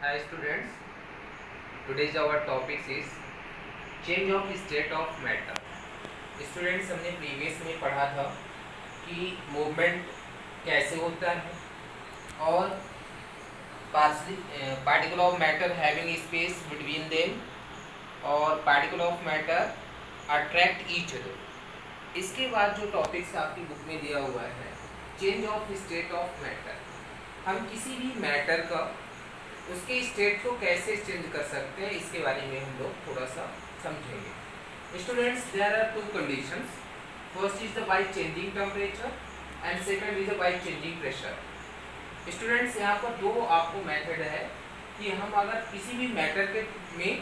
Hi students, today's our topic is change of state of matter. Students हमने previous में पढ़ा था कि मूवमेंट कैसे होता है और particle of matter having space between them और particle of matter attract each other. इसके बाद जो टॉपिक्स आपकी बुक में दिया हुआ है change of state of matter, हम किसी भी मैटर का उसके स्टेट को कैसे चेंज कर सकते हैं इसके बारे में हम लोग थोड़ा सा समझेंगे। Students, there are two conditions. First is the by changing temperature and second is the by changing pressure. Students, यहाँ पर दो आपको मेथड है कि हम अगर किसी भी मैटर के में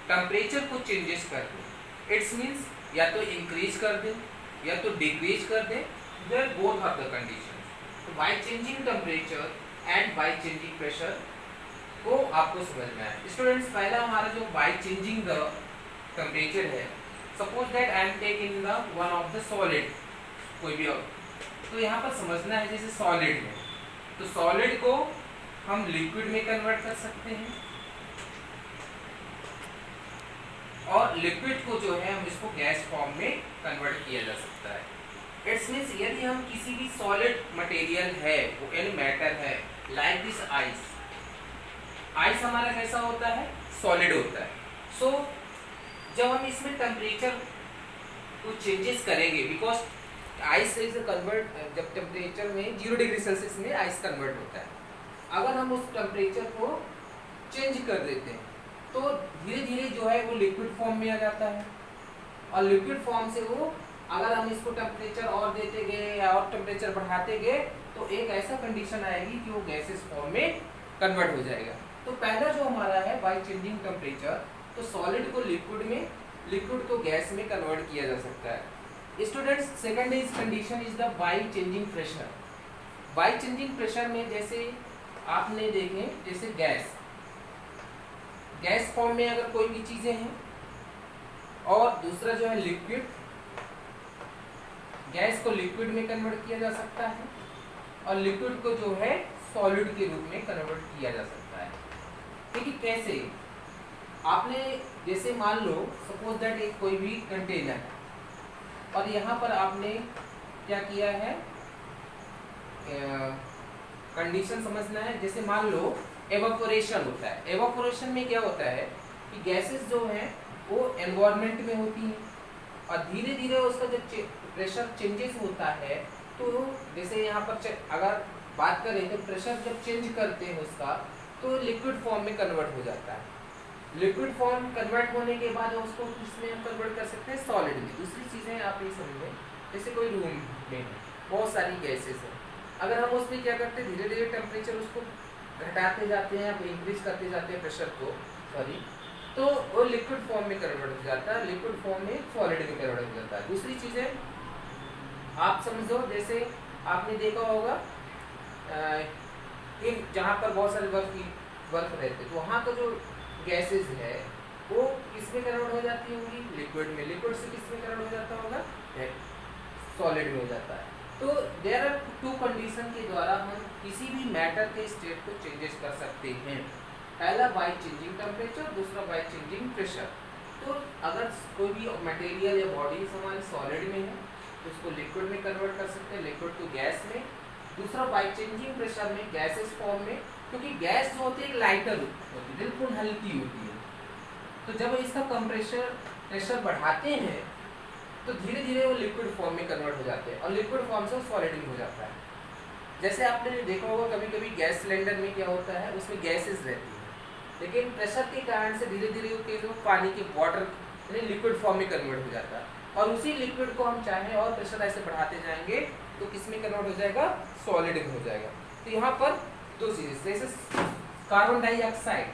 टेम्परेचर को चेंजेस कर दें, इट्स मीन्स या तो इंक्रीज कर दें या तो डिक्रीज कर दें, there both are the conditions. तो by changing temperature and by changing pressure को आपको समझना है। स्टूडेंट्स, पहला हमारा जो बाय चेंजिंग द टेम्परेचर है, suppose that I am taking the one of the solid, कोई भी और, तो यहाँ पर समझना है जैसे सॉलिड है तो सॉलिड को हम लिक्विड में कन्वर्ट कर सकते हैं और लिक्विड को जो है हम इसको गैस फॉर्म में कन्वर्ट किया जा सकता है। इट्स मीन्स यदि हम किसी भी सॉलिड मटेरियल है, वो एनी मैटर है, लाइक दिस आइस, आइस हमारा कैसा होता है, सॉलिड होता है। सो जब हम इसमें टेम्परेचर को चेंजेस करेंगे, बिकॉज आइस इज कन्वर्ट, जब टेम्परेचर में 0 डिग्री सेल्सियस में आइस कन्वर्ट होता है, अगर हम उस टेम्परेचर को चेंज कर देते हैं तो धीरे धीरे जो है वो लिक्विड फॉर्म में आ जाता है और लिक्विड फॉर्म से वो, अगर हम इसको टेम्परेचर और देते गए या और टेम्परेचर बढ़ाते गए तो एक ऐसा कंडीशन आएगी कि वो गैसेस फॉर्म में कन्वर्ट हो जाएगा। तो पहला जो हमारा है बाय चेंजिंग टेम्परेचर, तो सॉलिड को लिक्विड में, लिक्विड को गैस में कन्वर्ट किया जा सकता है। Students, second is condition is the by changing pressure. Bye changing pressure में जैसे आपने देखें, जैसे गैस, गैस फॉर्म में अगर कोई भी चीजें हैं और दूसरा जो है लिक्विड, गैस को लिक्विड में कन्वर्ट किया जा सकता है और लिक्विड को जो है सॉलिड के रूप में कन्वर्ट किया जा सकता है। देखिए कैसे, आपने जैसे मान लो सपोज दैट एक कोई भी कंटेनर है और यहाँ पर आपने क्या किया है, कंडीशन समझना है। जैसे मान लो एवापोरेशन होता है, एवापोरेशन में क्या होता है कि गैसेस जो हैं वो एनवायरनमेंट में होती हैं और धीरे धीरे उसका जब प्रेशर चेंजेस होता है तो जैसे यहाँ पर अगर बात करें तो प्रेशर जब चेंज करते हैं उसका तो लिक्विड फॉर्म में कन्वर्ट हो जाता है। लिक्विड फॉर्म कन्वर्ट होने के बाद उसको किसमें हम कन्वर्ट कर सकते हैं, सॉलिड में। दूसरी चीज़ें आप ये समझें, जैसे कोई रूम में बहुत सारी गैसेस हैं, अगर हम उसमें क्या करते हैं, धीरे धीरे टेम्परेचर उसको घटाते जाते हैं या इंक्रीज करते जाते हैं प्रेशर को, सॉरी, तो वो लिक्विड फॉर्म में कन्वर्ट हो जाता है, लिक्विड फॉर्म में सॉलिड में कन्वर्ट हो जाता है। दूसरी चीज़ें आप समझो, जैसे आपने देखा होगा कि जहाँ पर बहुत सारे बर्फ रहते तो वहाँ का जो गैसेस है वो किसमें कन्वर्ट हो जाती होंगी, लिक्विड में। लिक्विड से किसमें कन्वर्ट हो जाता होगा, सॉलिड में हो जाता है। तो देयर आर टू कंडीशन के द्वारा हम किसी भी मैटर के स्टेट को चेंजेस कर सकते हैं। पहला बाय चेंजिंग टेम्परेचर, दूसरा बाय चेंजिंग प्रेशर। तो अगर कोई भी मटेरियल या बॉडी हमारी सॉलिड में है तो उसको लिक्विड में कन्वर्ट कर सकते हैं, लिक्विड को गैस में। दूसरा बाय चेंजिंग प्रेशर में गैसेस फॉर्म में, क्योंकि गैस जो होती है लाइटर होती है, बिल्कुल हल्की होती है, तो जब इसका कंप्रेशर प्रेशर बढ़ाते हैं तो धीरे धीरे वो लिक्विड फॉर्म में कन्वर्ट हो जाते हैं और लिक्विड फॉर्म से सॉलिड में हो जाता है। जैसे आपने देखा होगा कभी कभी गैस सिलेंडर में क्या होता है, उसमें गैसेस रहती है, लेकिन प्रेशर के कारण से धीरे धीरे वो पानी के वाटर यानी लिक्विड फॉर्म में कन्वर्ट हो जाता है और उसी लिक्विड को हम चाहें और प्रेशर ऐसे बढ़ाते जाएंगे तो किस में कन्वर्ट हो जाएगा, सॉलिड में हो जाएगा। तो यहाँ पर दो चीजें, जैसे कार्बन डाइऑक्साइड,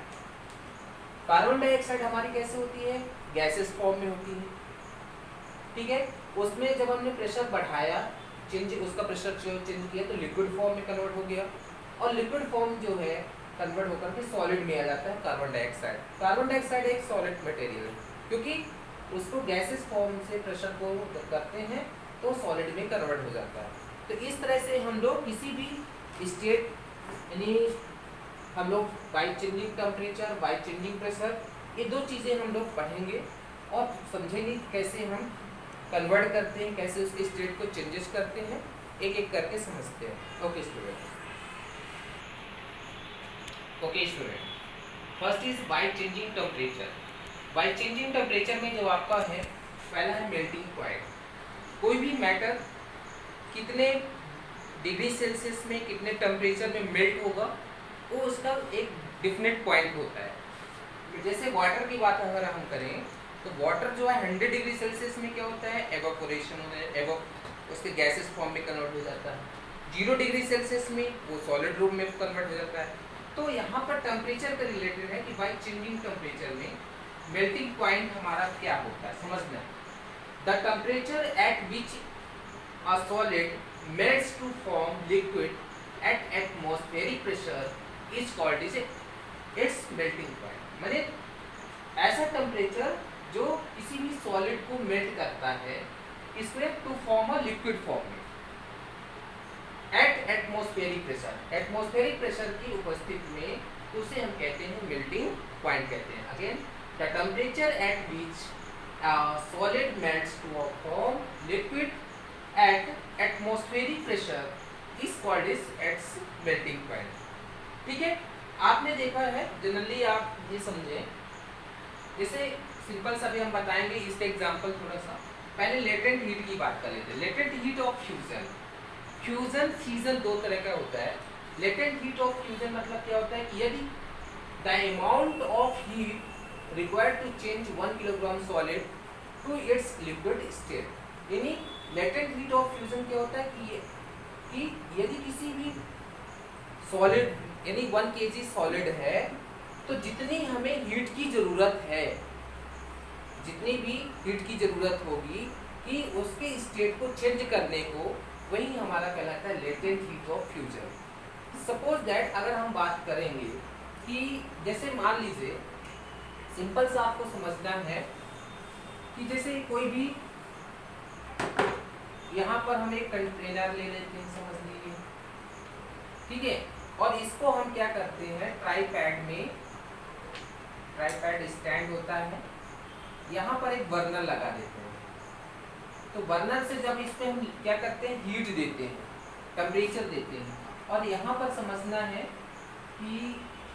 कार्बन डाइऑक्साइड हमारी कैसे होती है, गैसेस फॉर्म में होती है, ठीक है। उसमें जब हमने प्रेशर बढ़ाया, चेंज, उसका प्रेशर चेंज किया तो लिक्विड फॉर्म में कन्वर्ट हो गया और लिक्विड फॉर्म जो है कन्वर्ट होकर के सॉलिड में आ जाता है कार्बन डाइऑक्साइड। कार्बन डाइऑक्साइड एक सॉलिड मटेरियल है क्योंकि उसको गैसेस फॉर्म से प्रेशर को करते हैं तो सॉलिड में कन्वर्ट हो जाता है। तो इस तरह से हम लोग किसी भी स्टेट यानी हम लोग bye changing temperature, bye changing pressure, ये दो चीज़ें हम लोग पढ़ेंगे और समझेंगे कैसे हम कन्वर्ट करते हैं, कैसे उसके स्टेट को चेंजेस करते हैं, एक एक करके समझते हैं। Okay student, first is by changing temperature. Bye changing temperature में जो आपका है पहला है मेल्टिंग पॉइंट। कोई भी मैटर कितने डिग्री सेल्सियस में, कितने टेम्परेचर में मेल्ट होगा, वो उसका एक डिफिनेट पॉइंट होता है। जैसे वाटर की बात अगर हम करें तो वाटर जो है 100 डिग्री सेल्सियस में क्या होता है, एवापोरेशन होता है, उसके गैसेस फॉर्म में कन्वर्ट हो जाता है। 0 डिग्री सेल्सियस में वो सॉलिड रूप में कन्वर्ट हो जाता है। तो यहाँ पर टेम्परेचर का रिलेटेड है कि बाय चेंजिंग टेम्परेचर में मेल्टिंग पॉइंट हमारा क्या होता है, समझना। The temperature at which a solid melts to form liquid at atmospheric pressure is called is its melting point। माने ऐसा टेम्परेचर जो किसी भी सॉलिड को मेल्ट करता है इसमें to form a liquid form में at atmospheric pressure. Atmospheric pressure की उपस्थिति में उसे हम कहते हैं मेल्टिंग पॉइंट कहते हैं। Again, the temperature at which solid melts to form liquid at atmospheric pressure is called is its melting point। ठीक है, आपने देखा है जनरली, आप ये समझे, जैसे सिंपल सा भी हम बताएंगे इसका एग्जांपल थोड़ा सा। पहले लेटेंट हीट की बात कर लेते हैं। Latent heat of fusion, fusion fission दो तरह का होता है। लेटेंट हीट ऑफ फ्यूजन मतलब क्या होता है कि यदि the amount of heat required to change 1 kilogram solid to its liquid state, यानी लेटेंट हीट ऑफ फ्यूजन क्या होता है कि यदि किसी भी सॉलिड यानी 1 kg सॉलिड है तो जितनी हमें हीट की ज़रूरत है, जितनी भी हीट की ज़रूरत होगी कि उसके स्टेट को चेंज करने को, वही हमारा कहलाता है latent heat of fusion. Suppose that अगर हम बात करेंगे कि जैसे मान लीजिए, सिंपल सा आपको समझना है कि जैसे कोई भी, यहाँ पर हम एक कंटेनर ले लेते हैं, समझ लीजिए, ठीक है, और इसको हम क्या करते हैं, ट्राईपैड में, ट्राईपैड स्टैंड होता है, यहाँ पर एक बर्नर लगा देते हैं। तो बर्नर से जब इस पे हम क्या करते हैं, हीट देते हैं, टेम्परेचर देते हैं, और यहाँ पर समझना है कि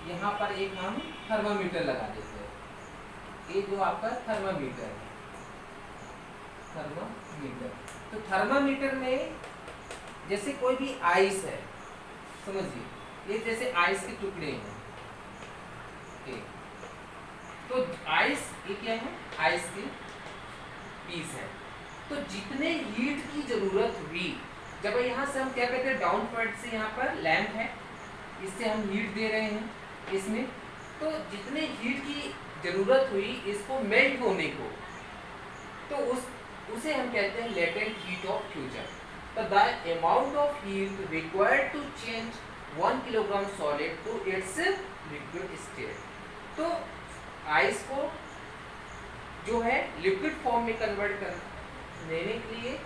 यहाँ पर एक हम थर्मामीटर लगा देते हैं। ये जो आपका थर्मामीटर है, थर्मामीटर, तो थर्मामीटर में जैसे कोई भी आइस है, समझिए, ये जैसे आइस के टुकड़े हैं, तो आइस ये क्या है, आइस के पीस है। तो जितने हीट की जरूरत हुई, जब यहाँ से हम क्या कहते हैं, डाउन पॉइंट से यहाँ पर लैंप है, इससे हम हीट दे रहे हैं इसमें, तो जितने हीट की जरूरत हुई इसको मेल्ट होने को, तो उसे हम कहते हैं लेटेंट हीट ऑफ फ्यूजन। तो the amount of heat required to change 1 kilogram solid to its liquid state. तो आइस को जो है लिक्विड फॉर्म में कन्वर्ट करने के लिए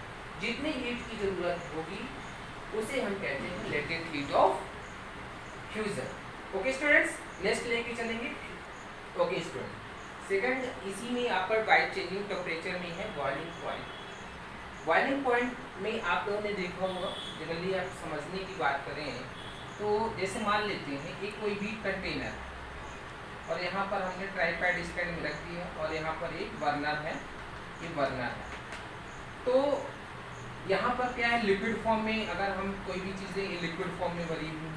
जितनी हीट की जरूरत होगी उसे हम कहते हैं latent heat of fusion. Okay students, next लेके चलेंगे। ओके स्टूडेंट, सेकंड इसी में आपका बाय चेंजिंग टेम्परेचर में है बॉइलिंग पॉइंट। बॉइलिंग पॉइंट में आप लोगों ने देखा होगा, जनरली आप समझने की बात करें तो जैसे मान लेते हैं कि कोई भी कंटेनर, और यहाँ पर हमने ट्राईपैड स्टैंड में रख दिया, और यहाँ पर एक बर्नर है, ये बर्नर है। तो यहाँ पर क्या है, लिक्विड फॉर्म में अगर हम कोई भी चीज़ें लिक्विड फॉर्म में भरी हुई,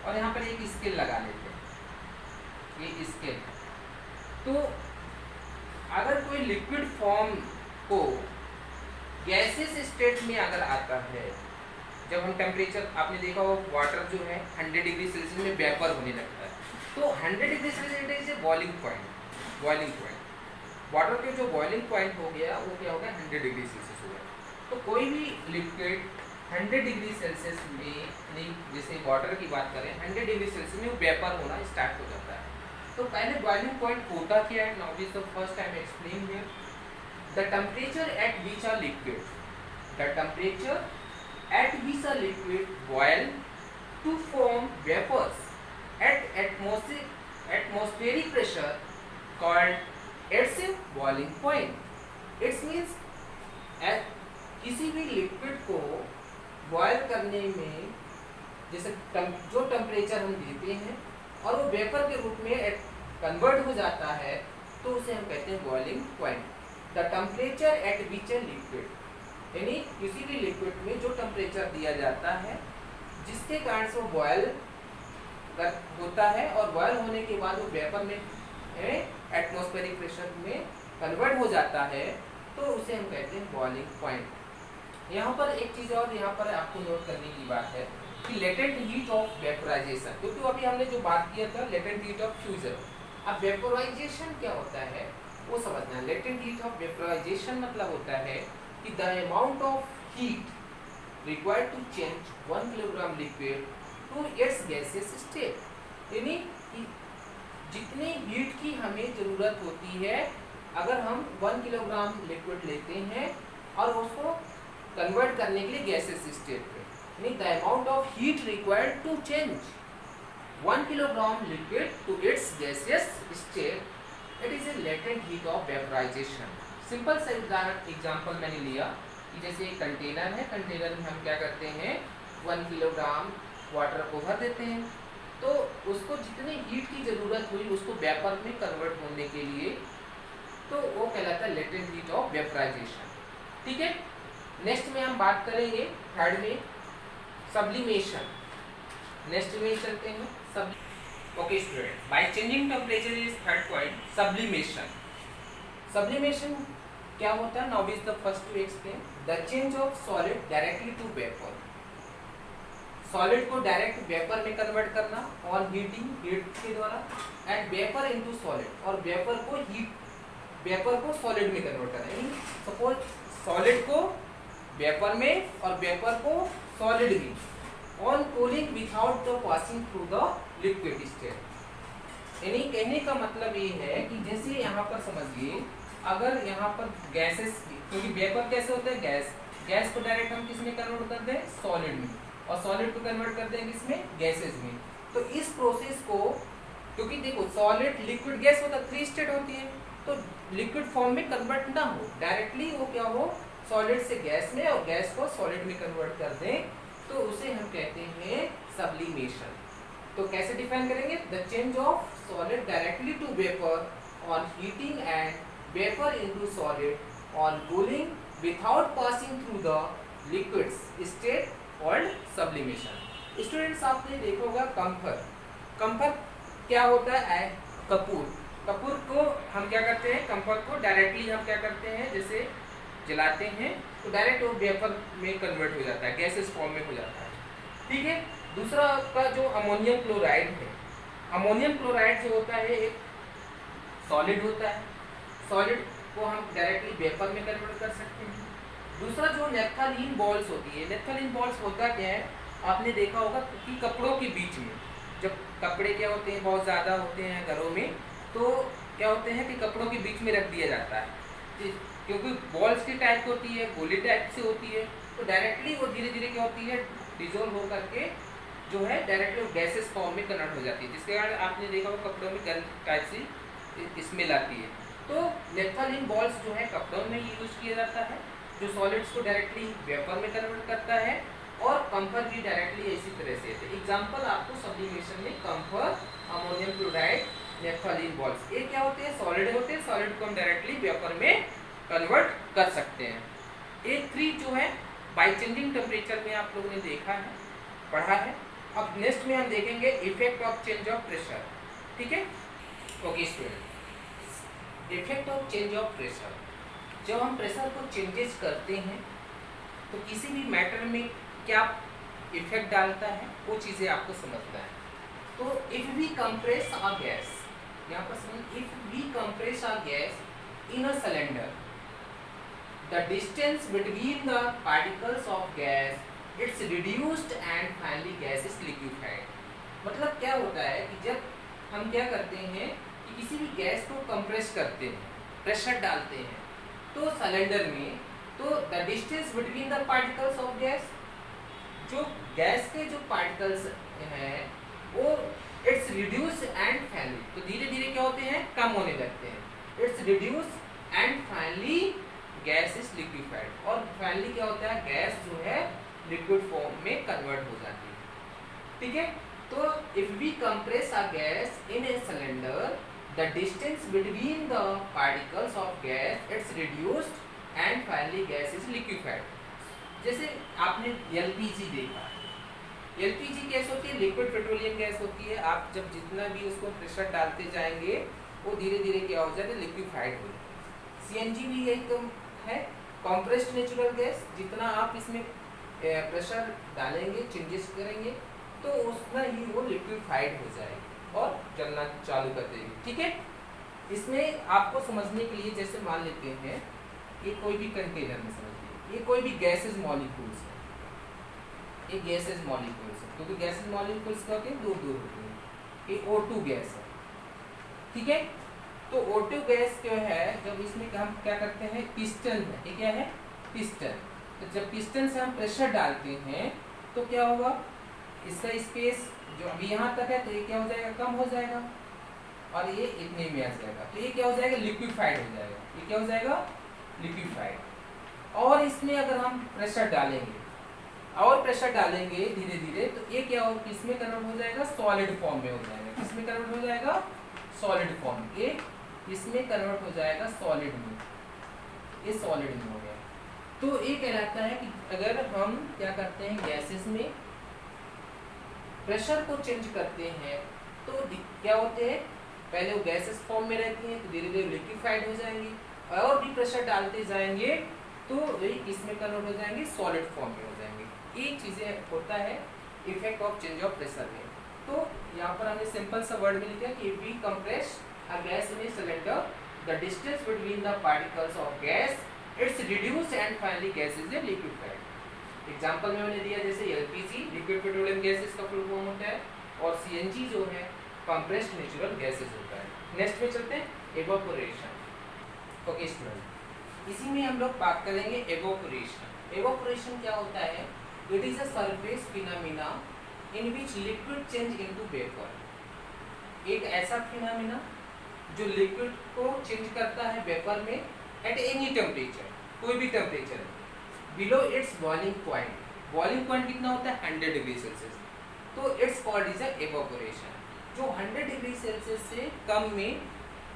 और यहाँ पर एक स्केल लगा लेते हैं, ये स्केल। तो अगर कोई लिक्विड फॉर्म को गैसेस स्टेट में अगर आता है, जब हम टेम्परेचर, आपने देखा हो वाटर जो है 100 डिग्री सेल्सियस में वेपर होने लगता है, तो 100 डिग्री सेल्सियस से boiling point, boiling point, water के जो बॉइलिंग पॉइंट हो गया वो क्या हो गया, 100 डिग्री सेल्सियस हो गया। तो कोई भी लिक्विड 100 डिग्री सेल्सियस में, जैसे वाटर की बात करें, 100 डिग्री सेल्सियस में वेपर होना स्टार्ट हो जाता है। तो पहले बॉइलिंग पॉइंट होता क्या है, now this the first time explain here. The temperature at which a liquid, the temperature at which a liquid boil to form vapors at atmospheric pressure called its boiling point। It means किसी भी liquid को boil करने में जैसे जो temperature हम देते हैं और वो वेपर के रूप में कन्वर्ट हो जाता है तो उसे हम कहते हैं boiling point. The temperature at which a liquid, यानी किसी भी लिक्विड में जो टेम्परेचर दिया जाता है जिसके कारण से वो बॉयल होता है और बॉयल होने के बाद वो वेपर में एटमॉस्फेरिक प्रेशर में कन्वर्ट हो जाता है तो उसे हम कहते हैं बॉइलिंग पॉइंट। यहाँ पर एक चीज़ और यहाँ पर आपको नोट करने की बात है कि लेटेंट हीट ऑफ वेपोराइजेशन, क्योंकि अभी हमने जो बात किया था लेटेंट हीट ऑफ फ्यूजन, अब वेपोराइजेशन क्या होता है वो समझना है। लेटेंट हीट ऑफ वेपोराइजेशन मतलब होता है कि the amount of heat required to change 1 kilogram liquid to its gaseous state, यानी जितनी हीट की हमें ज़रूरत होती है अगर हम 1 किलोग्राम लिक्विड लेते हैं और उसको कन्वर्ट करने के लिए गैसियस स्टेट में, यानी the amount of heat required to change 1 kilogram liquid to its gaseous state, it is a latent heat of vaporisation. Simple सा उदाहरण एग्जांपल मैंने लिया कि जैसे एक कंटेनर है, कंटेनर में हम क्या करते हैं 1 किलोग्राम वाटर को भर देते हैं, तो उसको जितनी हीट की ज़रूरत हुई उसको वेपर में कन्वर्ट होने के लिए, तो वो कहलाता है लेटेंट हीट ऑफ वेपोराइजेशन। ठीक है, नेक्स्ट में हम बात करेंगे थर्ड में सब्लिमेशन। नेक्स्ट में चलते हैं okay student, by changing temperature is third point sublimation. Sublimation क्या होता है? Now is the first to explain the change of solid directly to vapour. Solid को डायरेक्ट वेपर में कन्वर्ट करना ऑन हीटिंग, हीट के द्वारा, एंड वेपर इनटू सॉलिड, और vapour को सॉलिड में कन्वर्ट करना, यानी सपोज सॉलिड को वेपर में और वेपर को सॉलिड में on cooling without the passing through the liquid state. यानी कहने का मतलब ये है कि जैसे यहाँ पर समझिए अगर यहाँ पर गैसेस, क्योंकि वेपर कैसे होता है गैस को डायरेक्ट हम किस में कन्वर्ट करते हैं सॉलिड में, और सॉलिड को कन्वर्ट करते हैं किसमें गैसेस में। तो इस प्रोसेस को, क्योंकि देखो सॉलिड लिक्विड गैस होता है 3 स्टेट होती है, तो लिक्विड फॉर्म में कन्वर्ट ना हो, डायरेक्टली वो क्या हो सॉलिड से गैस में और गैस को सॉलिड में कन्वर्ट कर दें, तो उसे हम कहते हैं सब्लिमेशन। तो कैसे डिफाइन करेंगे? The change of solid directly to vapour on heating and vapour into solid on cooling without passing through the liquids state called sublimation. Students आपने देखा होगा कंफर क्या होता है? कपूर को हम क्या करते हैं, कंफर को डायरेक्टली हम क्या करते हैं, जैसे जलाते हैं तो डायरेक्ट वो वेपर में कन्वर्ट हो जाता है, गैसेस फॉर्म में हो जाता है। ठीक है, दूसरा आपका जो अमोनियम क्लोराइड है, अमोनियम क्लोराइड जो होता है एक सॉलिड होता है, सॉलिड को हम डायरेक्टली वेपर में कन्वर्ट कर सकते हैं। दूसरा जो नेफ्थलीन बॉल्स होती है, नेफ्थलीन बॉल्स होता क्या है, आपने देखा होगा कि कपड़ों के बीच में, जब कपड़े क्या होते हैं बहुत ज़्यादा होते हैं घरों में, तो क्या होते हैं कि कपड़ों के बीच में रख दिया जाता है, क्योंकि बॉल्स की टाइप होती है, गोली टाइप से होती है, तो डायरेक्टली वो धीरे धीरे क्या होती है डिजोल्व हो करके जो है डायरेक्टली वो गैसेस फॉर्म में कन्वर्ट हो जाती है, जिसके कारण आपने देखा होगा कपड़ों में गंद टाइप से स्मेल आती है। तो नेफ्थलीन बॉल्स जो है कपड़ों में यूज किया जाता है, जो सॉलिड्स को डायरेक्टली वेपर में कन्वर्ट करता है, और कंफर भी डायरेक्टली इसी तरह से है। एग्जांपल आपको सब्लिमेशन में कंफर, अमोनियम क्लोराइड, नेफ्थलीन बॉल्स, ये क्या होते हैं सॉलिड होते हैं, सॉलिड को हम डायरेक्टली वेपर में कन्वर्ट कर सकते हैं। एक 3 जो है बाय चेंजिंग टेम्परेचर में आप लोगों ने देखा है, पढ़ा है। अब नेक्स्ट में हम देखेंगे effect of change of pressure. ठीक है, okay student, effect of change of pressure, जब हम प्रेशर को चेंजेस करते हैं तो किसी भी मैटर में क्या इफेक्ट डालता है वो चीज़ें आपको समझना है। तो if we compress a gas, यहाँ पर समझ, if we compress a gas in a cylinder, the distance between the particles of gas it's reduced and finally gas is liquefied। मतलब क्या होता है कि जब हम क्या करते हैं कि किसी भी गैस को कंप्रेस करते हैं, प्रेशर डालते हैं तो सिलेंडर में, तो the distance between the particles of gas, जो गैस के जो पार्टिकल्स हैं वो इट्स रिड्यूस एंड फाइनली, तो धीरे धीरे क्या होते हैं, कम होने लगते हैं. It's reduce and finally gas is liquefied, और फाइनली क्या होता है, गैस जो है लिक्विड फॉर्म में कन्वर्ट हो जाती है. ठीक है. तो if we compress a gas in a cylinder, the distance between the particles of gas it's reduced and finally gas is liquefied. जैसे आपने एलपीजी देखा, एलपीजी गैस होती है, लिक्विड पेट्रोलियम गैस होती है. आप जब जितना भी उसको प्रेशर डालते जाएंगे वो धीरे धीरे क्या हो जाएगा, लिक्विफाइड हो जाएगा. सीएनजी भी यही तो है, कॉम्प्रेस्ड नेचुरल गैस. जितना आप इसमें प्रेशर डालेंगे, चेंजेस करेंगे, तो उतना ही वो लिक्विफाइड हो जाएगी और चलना चालू कर देगी. ठीक है. इसमें आपको समझने के लिए जैसे मान लेते हैं, ये कोई भी कंटेनर में समझिए, ये कोई भी गैसेज मॉलिक्यूल्स है, ये गैसेज मॉलिक्यूल्स है, क्योंकि गैसेज मॉलिक्यूल्स क्या होते हैं, दूर दूर होते हैं. ये O2 गैस है. ठीक है. तो O2 गैस जो है, जब इसमें हम क्या करते हैं, पिस्टन है, ये क्या है, पिस्टन. तो जब पिस्टन से हम प्रेशर डालते हैं तो क्या होगा, इसका स्पेस जो अभी यहाँ तक है, तो ये क्या हो जाएगा, कम हो जाएगा, और ये इतने में आ जाएगा. तो ये क्या हो जाएगा, लिक्विफाइड हो जाएगा. ये क्या हो जाएगा, लिक्विफाइड. और इसमें अगर हम प्रेशर डालेंगे और प्रेशर डालेंगे धीरे धीरे, तो ये क्या हो, किसमें कन्वर्ट हो जाएगा, सॉलिड फॉर्म में हो जाएगा. किसमें कन्वर्ट हो जाएगा, सॉलिड फॉर्म. ये इसमें कन्वर्ट हो जाएगा सॉलिड में, ये सॉलिड में हो गया. तो ये कहलाता है कि अगर हम क्या करते हैं, गैसेस में प्रेशर को चेंज करते हैं तो क्या होते हैं, पहले वो गैसेस फॉर्म में रहती हैं, तो धीरे धीरे लिक्विफाइड हो जाएंगी, और भी प्रेशर डालते जाएंगे तो इसमें कन्वर्ट हो जाएंगे, सॉलिड फॉर्म में हो जाएंगे. ये चीज़ें होता है effect of change of pressure में. तो यहाँ पर हमने सिंपल सा वर्ड में लिखा है कि if we compress a gas in a cylinder, the distance between the particles of gas it's reduced and finally gas is liquefied. Example में मैंने दिया, जैसे एलपीजी लिक्विड पेट्रोलियम गैसेस का फुल फॉर्म होता है, और सीएनजी जो है कंप्रेस्ड नेचुरल गैसेस होता है. नेक्स्ट में चलते हैं, एवापोरेशन. ओके स्टूडेंट, इसी में हम लोग बात करेंगे एवापोरेशन. एवापोरेशन क्या होता है, it is a surface phenomena in which liquid change into vapour. एक ऐसा फिनोमेना जो लिक्विड को चेंज करता है वेपर में एट एनी टेम्परेचर, कोई भी temperature below it's boiling point. Boiling point कितना होता है, 100 डिग्री सेल्सियस. तो इट्स कॉल्ड इज एवापोरेशन. जो 100 डिग्री सेल्सियस से कम में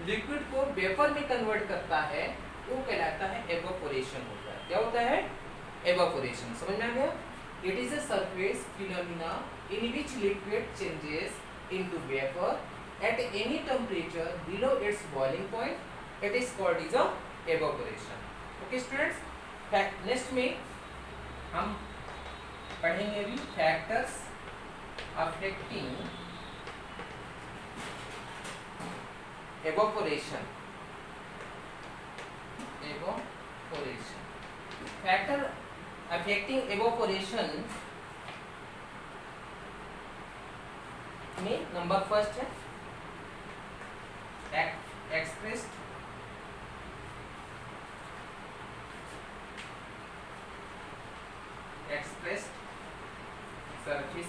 लिक्विड को वेपर में कन्वर्ट करता है वो कहलाता है एवापोरेशन होता है. क्या होता है, एवापोरेशन. समझ में आ गया. It is a surface phenomena in which liquid changes into vapour at any temperature below it's boiling point. It is called is a evaporation. Okay students, next में हम पढ़ेंगे अभी factors affecting evaporation. Evaporation, factor affecting evaporation में number first है